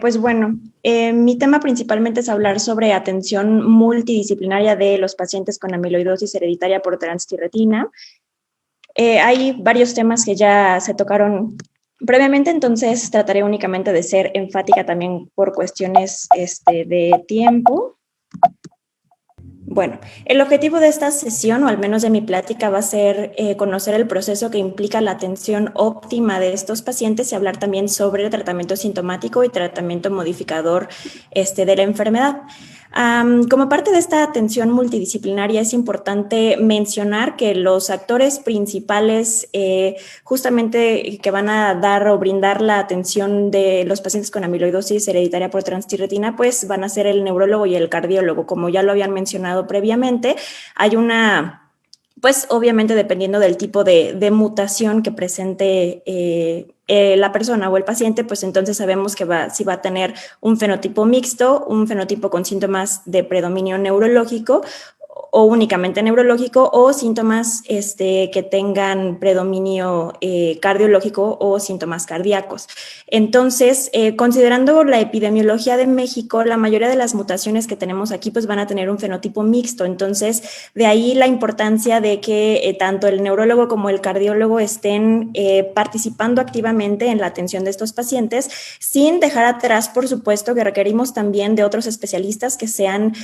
Pues bueno, mi tema principalmente es hablar sobre atención multidisciplinaria de los pacientes con amiloidosis hereditaria por transtirretina. Hay varios temas que ya se tocaron previamente, entonces trataré únicamente de ser enfática también por cuestiones de tiempo. Bueno, el objetivo de esta sesión, o al menos de mi plática, va a ser conocer el proceso que implica la atención óptima de estos pacientes y hablar también sobre el tratamiento sintomático y tratamiento modificador de la enfermedad. Como parte de esta atención multidisciplinaria es importante mencionar que los actores principales justamente que van a dar o brindar la atención de los pacientes con amiloidosis hereditaria por transtirretina, pues van a ser el neurólogo y el cardiólogo. Como ya lo habían mencionado previamente, hay pues obviamente dependiendo del tipo de mutación que presente la persona o el paciente, pues entonces sabemos que si va a tener un fenotipo mixto, un fenotipo con síntomas de predominio neurológico o únicamente neurológico, o síntomas que tengan predominio cardiológico o síntomas cardíacos. Entonces, considerando la epidemiología de México, la mayoría de las mutaciones que tenemos aquí pues van a tener un fenotipo mixto. Entonces, de ahí la importancia de que tanto el neurólogo como el cardiólogo estén participando activamente en la atención de estos pacientes, sin dejar atrás, por supuesto, que requerimos también de otros especialistas que sean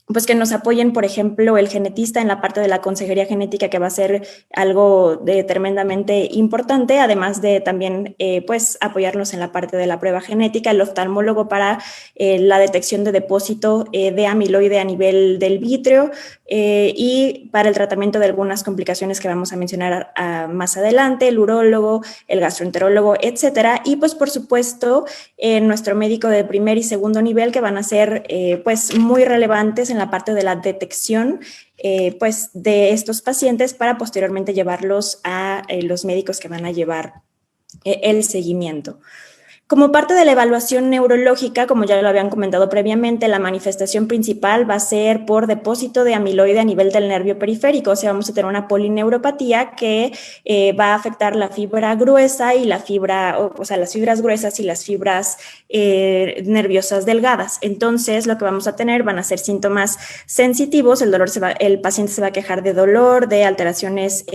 pues que nos apoyen, por ejemplo, el genetista en la parte de la consejería genética, que va a ser algo tremendamente importante, además de también pues apoyarnos en la parte de la prueba genética, el oftalmólogo para la detección de depósito de amiloide a nivel del vítreo y para el tratamiento de algunas complicaciones que vamos a mencionar más adelante, el urólogo, el gastroenterólogo, etcétera. Y pues por supuesto nuestro médico de primer y segundo nivel, que van a ser pues muy relevantes en la parte de la detección pues de estos pacientes para posteriormente llevarlos a los médicos que van a llevar el seguimiento. Como parte de la evaluación neurológica, como ya lo habían comentado previamente, la manifestación principal va a ser por depósito de amiloide a nivel del nervio periférico, o sea, vamos a tener una polineuropatia que va a afectar la fibra gruesa y la fibra, o sea, las fibras gruesas y las fibras nerviosas delgadas. Entonces, lo que vamos a tener van a ser síntomas sensitivos, el paciente se va a quejar de dolor, de alteraciones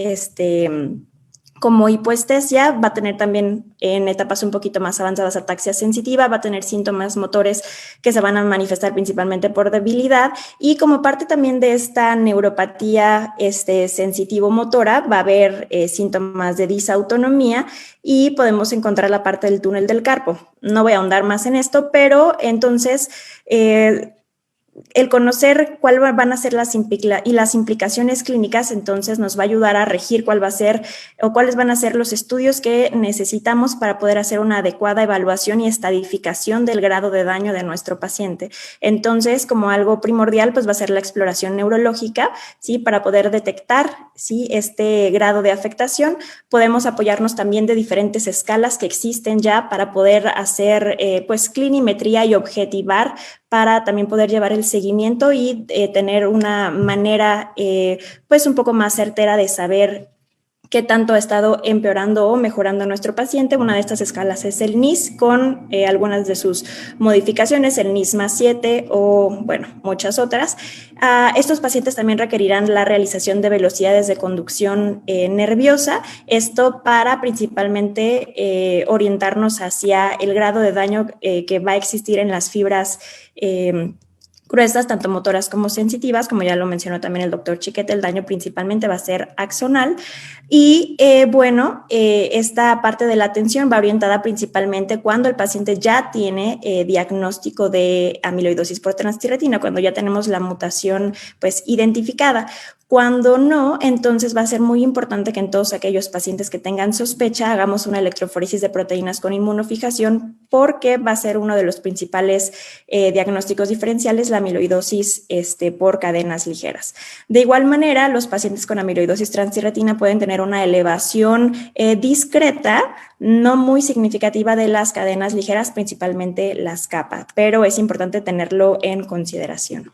como hipoestesia, va a tener también en etapas un poquito más avanzadas ataxia sensitiva, va a tener síntomas motores que se van a manifestar principalmente por debilidad, y como parte también de esta neuropatía sensitivo-motora va a haber síntomas de disautonomía y podemos encontrar la parte del túnel del carpo. No voy a ahondar más en esto, pero entonces el conocer cuáles van a ser las implicaciones clínicas, entonces nos va a ayudar a regir cuál va a ser o cuáles van a ser los estudios que necesitamos para poder hacer una adecuada evaluación y estadificación del grado de daño de nuestro paciente. Entonces, como algo primordial, pues va a ser la exploración neurológica, ¿sí? Para poder detectar, ¿sí?, este grado de afectación. Podemos apoyarnos también de diferentes escalas que existen ya para poder hacer pues clinimetría y objetivar, para también poder llevar el seguimiento y tener una manera pues un poco más certera de saber qué tanto ha estado empeorando o mejorando nuestro paciente. Una de estas escalas es el NIS, con algunas de sus modificaciones, el NIS+7 o, bueno, muchas otras. Estos pacientes también requerirán la realización de velocidades de conducción nerviosa, esto para principalmente orientarnos hacia el grado de daño que va a existir en las fibras gruesas, tanto motoras como sensitivas. Como ya lo mencionó también el doctor Chiquete, el daño principalmente va a ser axonal. Y esta parte de la atención va orientada principalmente cuando el paciente ya tiene diagnóstico de amiloidosis por transtirretina, cuando ya tenemos la mutación pues identificada. Cuando no, entonces va a ser muy importante que en todos aquellos pacientes que tengan sospecha hagamos una electroforesis de proteínas con inmunofijación, porque va a ser uno de los principales diagnósticos diferenciales, la amiloidosis por cadenas ligeras. De igual manera, los pacientes con amiloidosis transtirretina pueden tener una elevación discreta, no muy significativa, de las cadenas ligeras, principalmente las kappa, pero es importante tenerlo en consideración.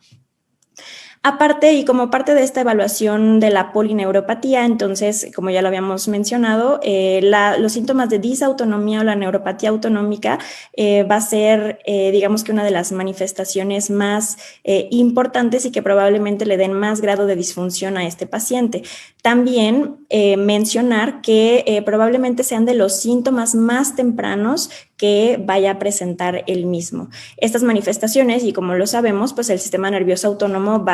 Aparte, y como parte de esta evaluación de la polineuropatía, entonces, como ya lo habíamos mencionado, los síntomas de disautonomía o la neuropatía autonómica va a ser, digamos que una de las manifestaciones más importantes y que probablemente le den más grado de disfunción a este paciente. También mencionar que probablemente sean de los síntomas más tempranos que vaya a presentar el mismo. Estas manifestaciones, y como lo sabemos, pues el sistema nervioso autónomo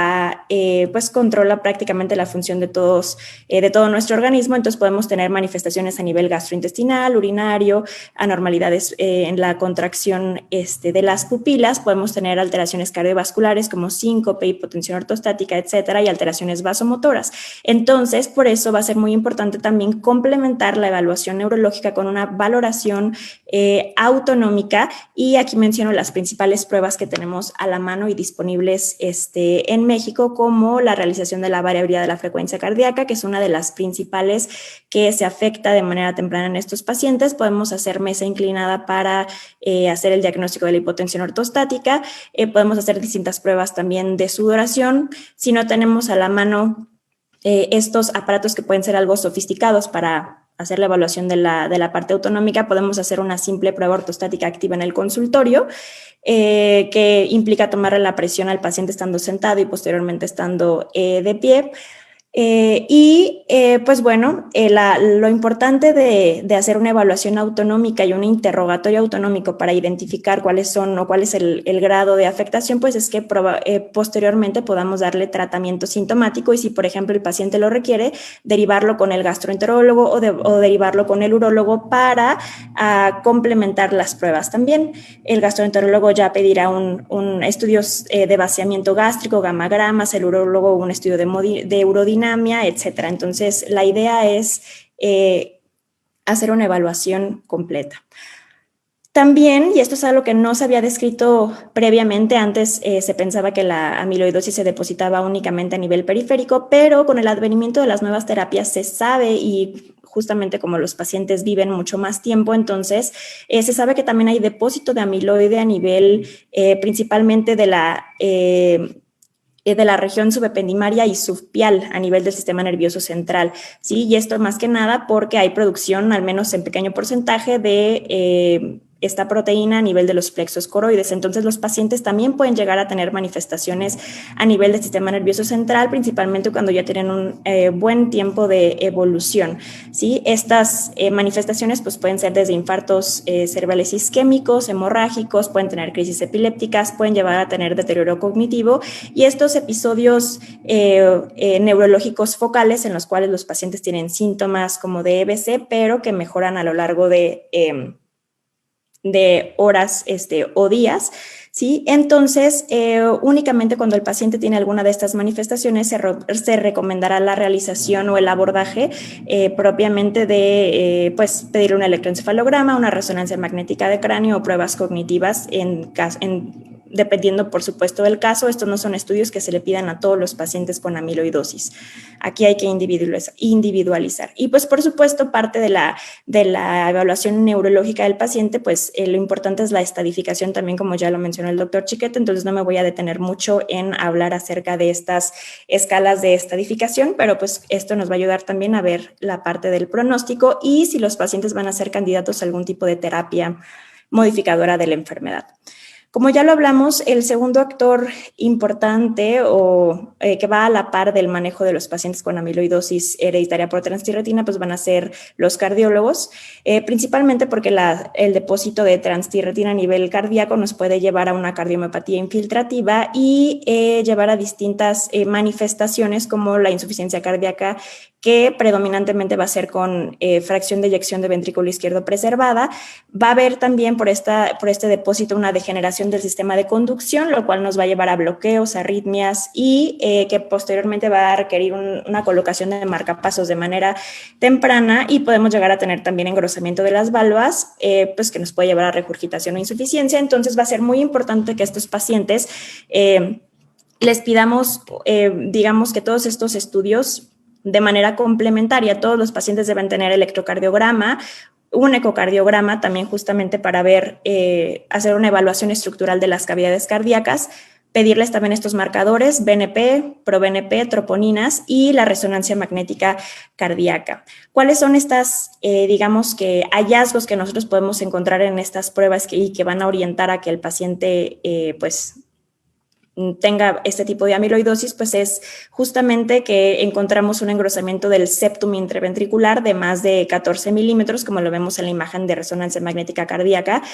pues controla prácticamente la función de todo nuestro organismo, entonces podemos tener manifestaciones a nivel gastrointestinal, urinario, anormalidades en la contracción de las pupilas, podemos tener alteraciones cardiovasculares como síncope, hipotensión ortostática, etcétera, y alteraciones vasomotoras. Entonces, por eso va a ser muy importante también complementar la evaluación neurológica con una valoración autonómica, y aquí menciono las principales pruebas que tenemos a la mano y disponibles en México, como la realización de la variabilidad de la frecuencia cardíaca, que es una de las principales que se afecta de manera temprana en estos pacientes. Podemos hacer mesa inclinada para hacer el diagnóstico de la hipotensión ortostática, podemos hacer distintas pruebas también de sudoración. Si no tenemos a la mano estos aparatos que pueden ser algo sofisticados para hacer la evaluación de la parte autonómica, podemos hacer una simple prueba ortostática activa en el consultorio, que implica tomarle la presión al paciente estando sentado y posteriormente estando de pie. Pues bueno, lo importante de hacer una evaluación autonómica y un interrogatorio autonómico para identificar cuáles son o cuál es el grado de afectación, pues es que posteriormente podamos darle tratamiento sintomático, y si por ejemplo el paciente lo requiere, derivarlo con el gastroenterólogo o derivarlo con el urólogo para complementar las pruebas. También el gastroenterólogo ya pedirá un estudios de vaciamiento gástrico, gamagramas, el urólogo un estudio de urodinamia, etcétera. Entonces, la idea es hacer una evaluación completa. También, y esto es algo que no se había descrito previamente, antes se pensaba que la amiloidosis se depositaba únicamente a nivel periférico, pero con el advenimiento de las nuevas terapias se sabe, y justamente como los pacientes viven mucho más tiempo, entonces se sabe que también hay depósito de amiloide a nivel principalmente de la región subependimaria y subpial a nivel del sistema nervioso central, ¿sí? Y esto más que nada porque hay producción, al menos en pequeño porcentaje, de esta proteína a nivel de los plexos coroides. Entonces, los pacientes también pueden llegar a tener manifestaciones a nivel del sistema nervioso central, principalmente cuando ya tienen un buen tiempo de evolución, ¿sí? Estas manifestaciones pues, pueden ser desde infartos cerebrales isquémicos, hemorrágicos, pueden tener crisis epilépticas, pueden llevar a tener deterioro cognitivo, y estos episodios neurológicos focales en los cuales los pacientes tienen síntomas como de EBC, pero que mejoran a lo largo de horas o días, ¿sí? Entonces, únicamente cuando el paciente tiene alguna de estas manifestaciones se recomendará la realización o el abordaje propiamente de pues, pedir un electroencefalograma, una resonancia magnética de cráneo o pruebas cognitivas dependiendo, por supuesto, del caso. Estos no son estudios que se le pidan a todos los pacientes con amiloidosis. Aquí hay que individualizar. Y pues, por supuesto, parte de la evaluación neurológica del paciente, pues lo importante es la estadificación también, como ya lo mencionó el doctor Chiquete, entonces no me voy a detener mucho en hablar acerca de estas escalas de estadificación, pero pues esto nos va a ayudar también a ver la parte del pronóstico y si los pacientes van a ser candidatos a algún tipo de terapia modificadora de la enfermedad. Como ya lo hablamos, el segundo actor importante o que va a la par del manejo de los pacientes con amiloidosis hereditaria por transtirretina, pues van a ser los cardiólogos, principalmente porque el depósito de transtirretina a nivel cardíaco nos puede llevar a una cardiomiopatía infiltrativa y llevar a distintas manifestaciones como la insuficiencia cardíaca, que predominantemente va a ser con fracción de eyección de ventrículo izquierdo preservada. Va a haber también por este depósito una degeneración del sistema de conducción, lo cual nos va a llevar a bloqueos, arritmias y que posteriormente va a requerir una colocación de marcapasos de manera temprana, y podemos llegar a tener también engrosamiento de las válvulas, pues que nos puede llevar a regurgitación o insuficiencia. Entonces va a ser muy importante que estos pacientes les pidamos, digamos que todos estos estudios de manera complementaria. Todos los pacientes deben tener electrocardiograma, un ecocardiograma también, justamente para ver, hacer una evaluación estructural de las cavidades cardíacas, pedirles también estos marcadores, BNP, proBNP, troponinas y la resonancia magnética cardíaca. ¿Cuáles son estas, digamos que hallazgos que nosotros podemos encontrar en estas pruebas y que van a orientar a que el paciente pues tenga este tipo de amiloidosis? Pues es justamente que encontramos un engrosamiento del septum interventricular de más de 14 milímetros, como lo vemos en la imagen de resonancia magnética cardíaca,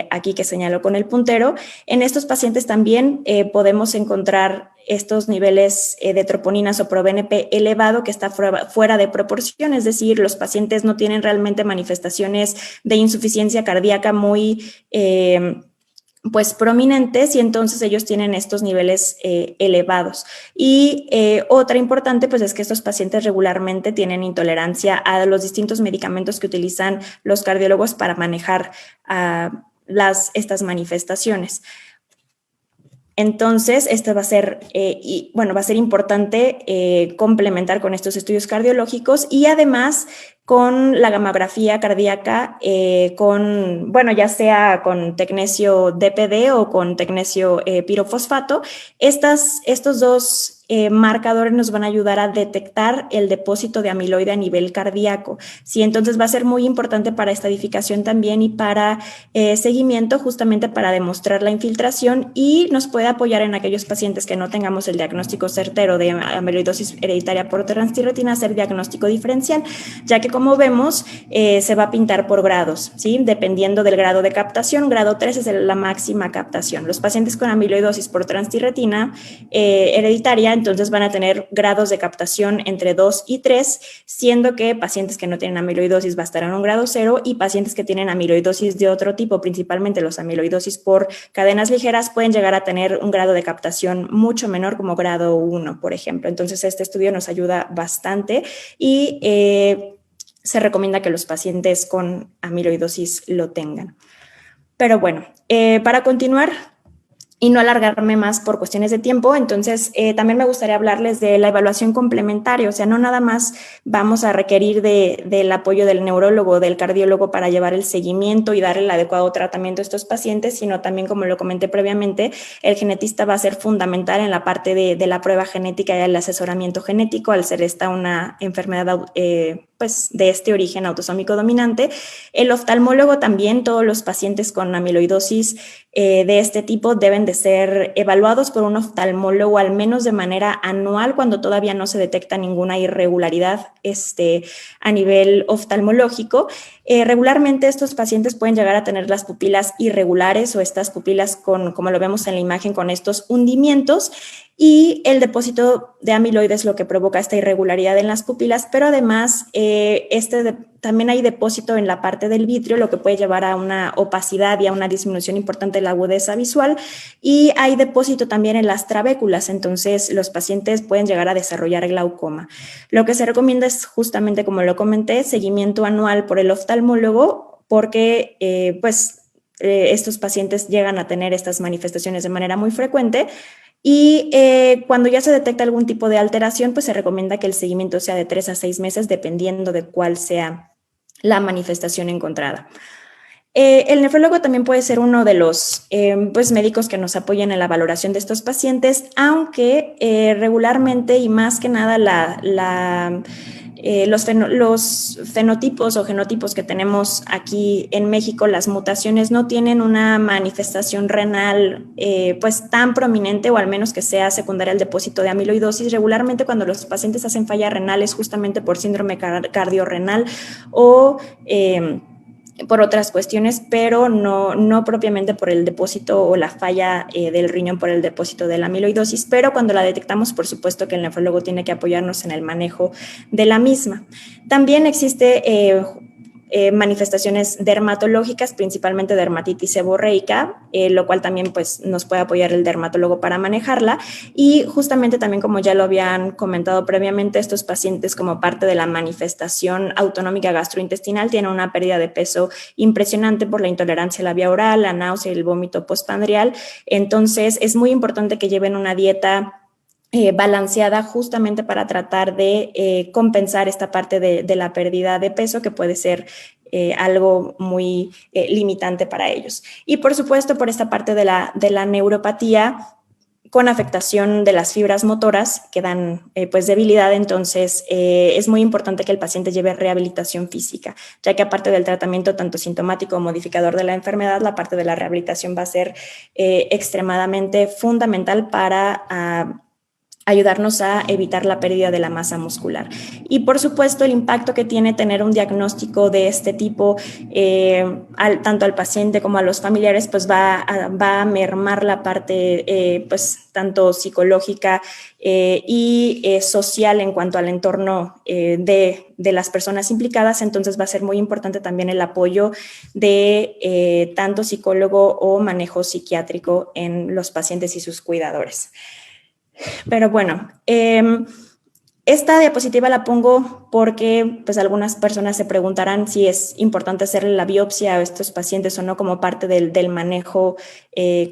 aquí que señalo con el puntero. En estos pacientes también podemos encontrar estos niveles de troponinas o proBNP elevado que está fuera de proporción, es decir, los pacientes no tienen realmente manifestaciones de insuficiencia cardíaca muy pues prominentes, y entonces ellos tienen estos niveles elevados. Y otra importante pues es que estos pacientes regularmente tienen intolerancia a los distintos medicamentos que utilizan los cardiólogos para manejar estas manifestaciones. Entonces, esto va a ser, va a ser importante complementar con estos estudios cardiológicos y además con la gamografía cardíaca, ya sea con tecnesio DPD o con tecnesio pirofosfato. Estos dos marcadores nos van a ayudar a detectar el depósito de amiloide a nivel cardíaco. Sí, entonces va a ser muy importante para estadificación también y para seguimiento, justamente para demostrar la infiltración, y nos puede apoyar en aquellos pacientes que no tengamos el diagnóstico certero de amiloidosis hereditaria por transtirretina, hacer diagnóstico diferencial, ya que como vemos se va a pintar por grados, ¿sí? Dependiendo del grado de captación. Grado 3 es la máxima captación. Los pacientes con amiloidosis por transtirretina hereditaria entonces van a tener grados de captación entre 2 y 3, siendo que pacientes que no tienen amiloidosis va a estar en un grado 0 y pacientes que tienen amiloidosis de otro tipo, principalmente los amiloidosis por cadenas ligeras, pueden llegar a tener un grado de captación mucho menor, como grado 1, por ejemplo. Entonces, este estudio nos ayuda bastante y se recomienda que los pacientes con amiloidosis lo tengan. Pero bueno, para continuar y no alargarme más por cuestiones de tiempo, entonces también me gustaría hablarles de la evaluación complementaria. O sea, no nada más vamos a requerir del apoyo del neurólogo o del cardiólogo para llevar el seguimiento y dar el adecuado tratamiento a estos pacientes, sino también, como lo comenté previamente, el genetista va a ser fundamental en la parte de la prueba genética y el asesoramiento genético, al ser esta una enfermedad pues de este origen autosómico dominante. El oftalmólogo también, todos los pacientes con amiloidosis de este tipo deben de ser evaluados por un oftalmólogo al menos de manera anual cuando todavía no se detecta ninguna irregularidad a nivel oftalmológico. Regularmente estos pacientes pueden llegar a tener las pupilas irregulares o estas pupilas como lo vemos en la imagen, con estos hundimientos, y el depósito de amiloide es lo que provoca esta irregularidad en las pupilas, pero además también hay depósito en la parte del vitrio, lo que puede llevar a una opacidad y a una disminución importante de la agudeza visual, y hay depósito también en las trabéculas, entonces los pacientes pueden llegar a desarrollar glaucoma. Lo que se recomienda es justamente, como lo comenté, seguimiento anual por el oftalmólogo, porque estos pacientes llegan a tener estas manifestaciones de manera muy frecuente. Y cuando ya se detecta algún tipo de alteración, pues se recomienda que el seguimiento sea de 3 a 6 meses, dependiendo de cuál sea la manifestación encontrada. El nefrólogo también puede ser uno de los médicos que nos apoyan en la valoración de estos pacientes, aunque regularmente y más que nada los fenotipos o genotipos que tenemos aquí en México, las mutaciones no tienen una manifestación renal pues tan prominente, o al menos que sea secundaria al depósito de amiloidosis. Regularmente cuando los pacientes hacen falla renal es justamente por síndrome cardiorrenal o por otras cuestiones, pero no propiamente por el depósito o la falla del riñón por el depósito de la amiloidosis, pero cuando la detectamos, por supuesto que el nefrólogo tiene que apoyarnos en el manejo de la misma. También existe manifestaciones dermatológicas, principalmente dermatitis seborreica, lo cual también pues, nos puede apoyar el dermatólogo para manejarla. Y justamente también, como ya lo habían comentado previamente, estos pacientes, como parte de la manifestación autonómica gastrointestinal, tienen una pérdida de peso impresionante por la intolerancia a la vía oral, la náusea y el vómito postprandial. Entonces es muy importante que lleven una dieta balanceada, justamente para tratar de compensar esta parte de la pérdida de peso, que puede ser algo muy limitante para ellos. Y por supuesto, por esta parte de la neuropatía, con afectación de las fibras motoras que dan pues debilidad, entonces es muy importante que el paciente lleve rehabilitación física, ya que aparte del tratamiento tanto sintomático o modificador de la enfermedad, la parte de la rehabilitación va a ser extremadamente fundamental para ayudarnos a evitar la pérdida de la masa muscular. Y por supuesto el impacto que tiene tener un diagnóstico de este tipo, tanto al paciente como a los familiares, pues va a mermar la parte pues tanto psicológica y social en cuanto al entorno de las personas implicadas. Entonces va a ser muy importante también el apoyo de tanto psicólogo o manejo psiquiátrico en los pacientes y sus cuidadores. Pero bueno, esta diapositiva la pongo porque pues algunas personas se preguntarán si es importante hacerle la biopsia a estos pacientes o no como parte del manejo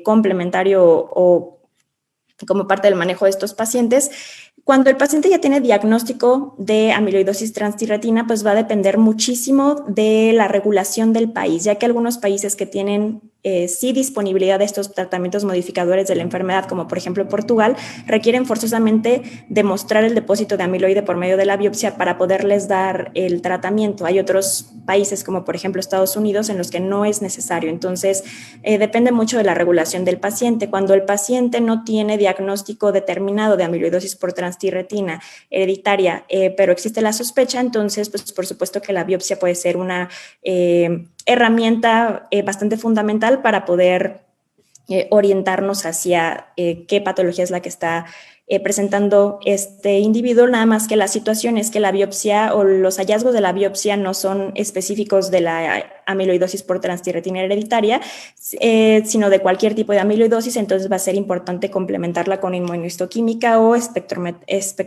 complementario o como parte del manejo de estos pacientes. Cuando el paciente ya tiene diagnóstico de amiloidosis transtiratina, pues va a depender muchísimo de la regulación del país, ya que algunos países que tienen sí disponibilidad de estos tratamientos modificadores de la enfermedad, como por ejemplo Portugal, requieren forzosamente demostrar el depósito de amiloide por medio de la biopsia para poderles dar el tratamiento. Hay otros países, como por ejemplo Estados Unidos, en los que no es necesario. Entonces, depende mucho de la regulación del paciente. Cuando el paciente no tiene diagnóstico determinado de amiloidosis por transtirretina hereditaria, pero existe la sospecha, entonces, pues por supuesto que la biopsia puede ser una herramienta bastante fundamental para poder orientarnos hacia qué patología es la que está presentando este individuo, nada más que la situación es que la biopsia o los hallazgos de la biopsia no son específicos de la amiloidosis por transtirretina hereditaria, sino de cualquier tipo de amiloidosis, entonces va a ser importante complementarla con inmunohistoquímica o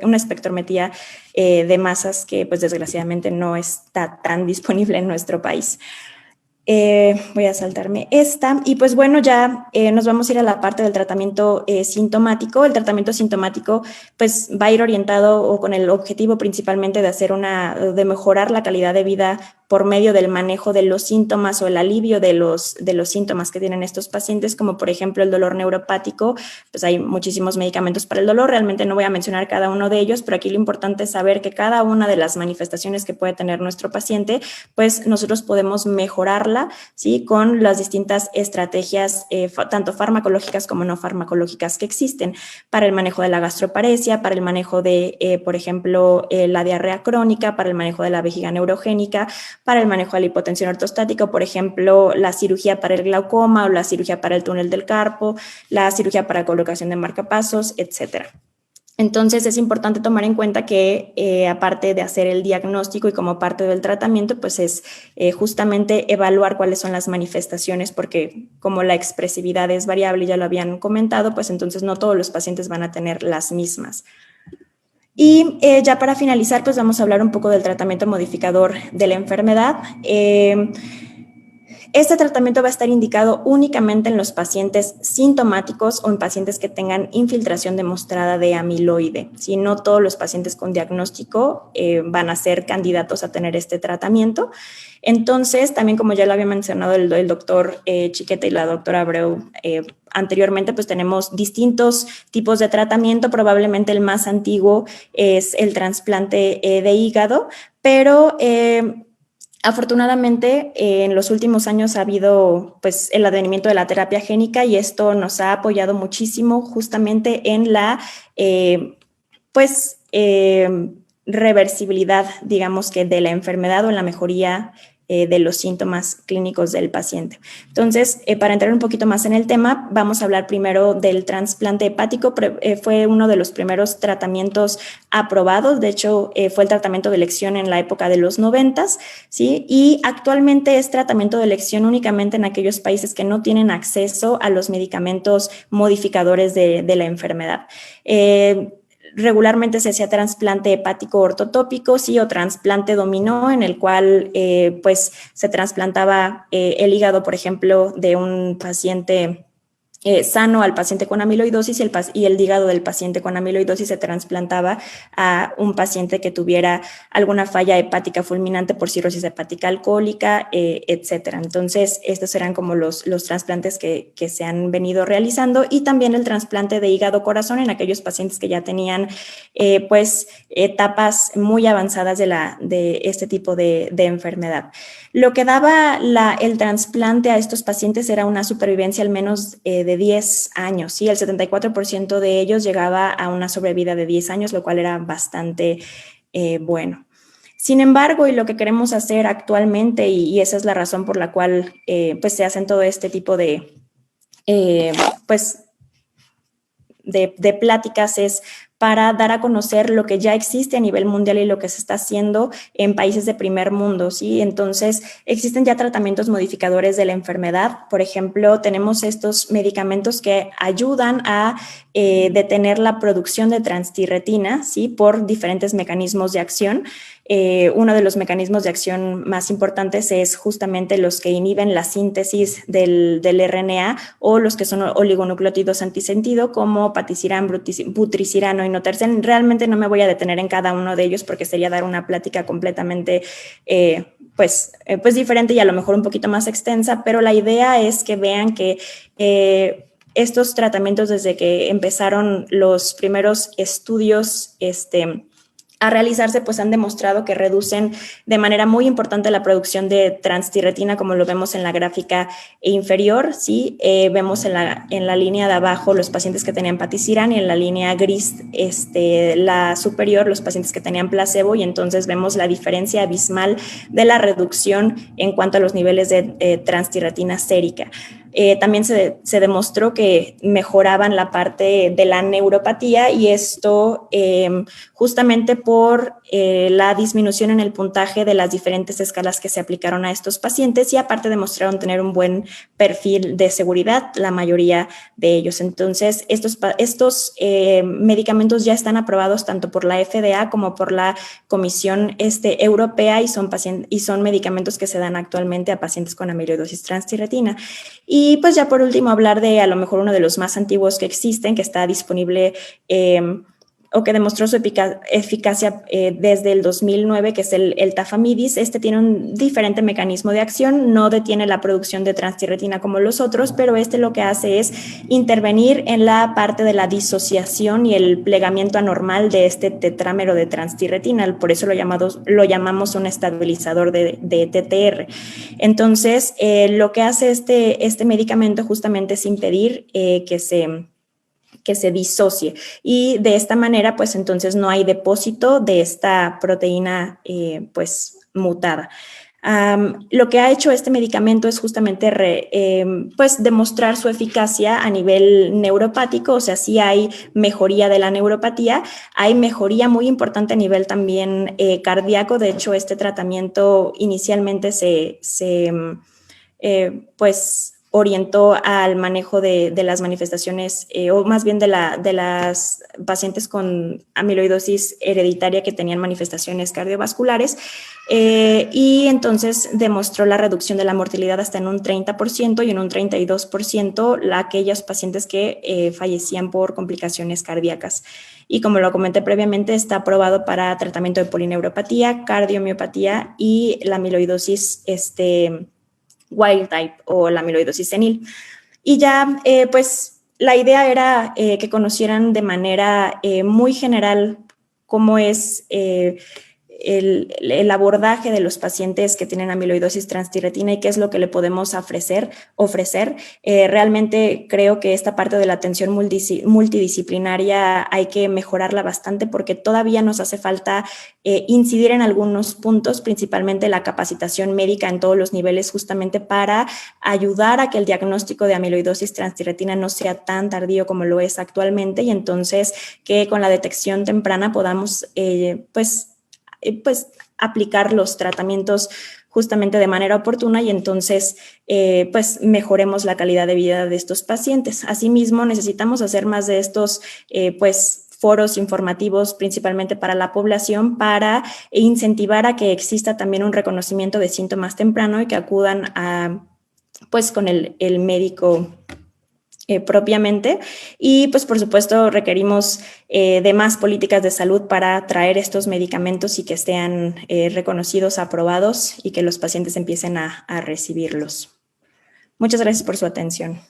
una espectrometría de masas que pues desgraciadamente no está tan disponible en nuestro país. Voy a saltarme esta y pues bueno, ya nos vamos a ir a la parte del tratamiento sintomático. El tratamiento sintomático pues va a ir orientado o con el objetivo principalmente de mejorar la calidad de vida por medio del manejo de los síntomas o el alivio de los síntomas que tienen estos pacientes, como por ejemplo el dolor neuropático. Pues hay muchísimos medicamentos para el dolor, realmente no voy a mencionar cada uno de ellos, pero aquí lo importante es saber que cada una de las manifestaciones que puede tener nuestro paciente, pues nosotros podemos mejorarla, ¿sí? Con las distintas estrategias, tanto farmacológicas como no farmacológicas que existen para el manejo de la gastroparesia, para el manejo de, por ejemplo, la diarrea crónica, para el manejo de la vejiga neurogénica, para el manejo de la hipotensión ortostática, por ejemplo, la cirugía para el glaucoma o la cirugía para el túnel del carpo, la cirugía para colocación de marcapasos, etcétera. Entonces es importante tomar en cuenta que aparte de hacer el diagnóstico y como parte del tratamiento, pues es justamente evaluar cuáles son las manifestaciones, porque como la expresividad es variable, ya lo habían comentado, pues entonces no todos los pacientes van a tener las mismas. Y ya para finalizar, pues vamos a hablar un poco del tratamiento modificador de la enfermedad. Este tratamiento va a estar indicado únicamente en los pacientes sintomáticos o en pacientes que tengan infiltración demostrada de amiloide. Si no todos los pacientes con diagnóstico van a ser candidatos a tener este tratamiento. Entonces, también como ya lo había mencionado el doctor Chiqueta y la doctora Abreu anteriormente, pues tenemos distintos tipos de tratamiento. Probablemente el más antiguo es el trasplante de hígado, pero afortunadamente, en los últimos años ha habido pues, el advenimiento de la terapia génica y esto nos ha apoyado muchísimo justamente en la reversibilidad, digamos que de la enfermedad o en la mejoría de los síntomas clínicos del paciente. Entonces, para entrar un poquito más en el tema, vamos a hablar primero del trasplante hepático. Fue uno de los primeros tratamientos aprobados, de hecho, fue el tratamiento de elección en la época de los 90s, ¿sí? Y actualmente es tratamiento de elección únicamente en aquellos países que no tienen acceso a los medicamentos modificadores de la enfermedad. Regularmente se hacía trasplante hepático ortotópico, sí, o trasplante dominó, en el cual pues se trasplantaba el hígado, por ejemplo, de un paciente sano al paciente con amiloidosis y el hígado del paciente con amiloidosis se trasplantaba a un paciente que tuviera alguna falla hepática fulminante por cirrosis hepática alcohólica, etcétera. Entonces, estos eran como los trasplantes que se han venido realizando, y también el trasplante de hígado-corazón en aquellos pacientes que ya tenían pues etapas muy avanzadas de este tipo de enfermedad. Lo que daba el trasplante a estos pacientes era una supervivencia al menos de 10 años, ¿sí? El 74% de ellos llegaba a una sobrevida de 10 años, lo cual era bastante bueno. Sin embargo, y lo que queremos hacer actualmente, y esa es la razón por la cual pues se hacen todo este tipo de pues de pláticas, es para dar a conocer lo que ya existe a nivel mundial y lo que se está haciendo en países de primer mundo, ¿sí? Entonces, existen ya tratamientos modificadores de la enfermedad. Por ejemplo, tenemos estos medicamentos que ayudan a detener la producción de transtirretina, ¿sí? Por diferentes mecanismos de acción. Uno de los mecanismos de acción más importantes es justamente los que inhiben la síntesis del RNA, o los que son oligonucleótidos antisentido, como patisiran, butricirano y notersen. Realmente no me voy a detener en cada uno de ellos porque sería dar una plática completamente pues diferente y a lo mejor un poquito más extensa, pero la idea es que vean que estos tratamientos, desde que empezaron los primeros estudios a realizarse, pues han demostrado que reducen de manera muy importante la producción de transtirretina, como lo vemos en la gráfica inferior, ¿sí? Vemos en la línea de abajo los pacientes que tenían patisiran, y en la línea gris, la superior, los pacientes que tenían placebo, y entonces vemos la diferencia abismal de la reducción en cuanto a los niveles de transtirretina sérica. También se demostró que mejoraban la parte de la neuropatía, y esto justamente por la disminución en el puntaje de las diferentes escalas que se aplicaron a estos pacientes, y aparte demostraron tener un buen perfil de seguridad, la mayoría de ellos. Entonces, estos medicamentos ya están aprobados tanto por la FDA como por la Comisión Europea, y son medicamentos que se dan actualmente a pacientes con amiloidosis transtirretina. Y pues ya por último, hablar de a lo mejor uno de los más antiguos que existen, que está disponible o que demostró su eficacia desde el 2009, que es el tafamidis. Tiene un diferente mecanismo de acción, no detiene la producción de transtirretina como los otros, pero lo que hace es intervenir en la parte de la disociación y el plegamiento anormal de este tetrámero de transtirretina, por eso lo llamamos un estabilizador de TTR. Entonces, lo que hace este medicamento justamente es impedir que se disocie, y de esta manera pues entonces no hay depósito de esta proteína pues mutada. Lo que ha hecho este medicamento es justamente pues demostrar su eficacia a nivel neuropático, o sea, sí hay mejoría de la neuropatía, hay mejoría muy importante a nivel también cardíaco. De hecho, este tratamiento inicialmente pues orientó al manejo de las manifestaciones, o más bien de las pacientes con amiloidosis hereditaria que tenían manifestaciones cardiovasculares, y entonces demostró la reducción de la mortalidad hasta en un 30% y en un 32% aquellos pacientes que fallecían por complicaciones cardíacas. Y como lo comenté previamente, está aprobado para tratamiento de polineuropatía, cardiomiopatía y la amiloidosis wild type o la amiloidosis senil. Y ya, pues, la idea era que conocieran de manera muy general cómo es el abordaje de los pacientes que tienen amiloidosis transtirretina y qué es lo que le podemos ofrecer. Realmente creo que esta parte de la atención multidisciplinaria hay que mejorarla bastante, porque todavía nos hace falta incidir en algunos puntos, principalmente la capacitación médica en todos los niveles, justamente para ayudar a que el diagnóstico de amiloidosis transtirretina no sea tan tardío como lo es actualmente, y entonces que con la detección temprana podamos pues aplicar los tratamientos justamente de manera oportuna, y entonces pues mejoremos la calidad de vida de estos pacientes. Asimismo, necesitamos hacer más de estos pues foros informativos, principalmente para la población, para incentivar a que exista también un reconocimiento de síntomas temprano y que acudan pues con el médico propiamente. Y pues por supuesto requerimos de más políticas de salud para traer estos medicamentos y que estén reconocidos, aprobados y que los pacientes empiecen a recibirlos. Muchas gracias por su atención.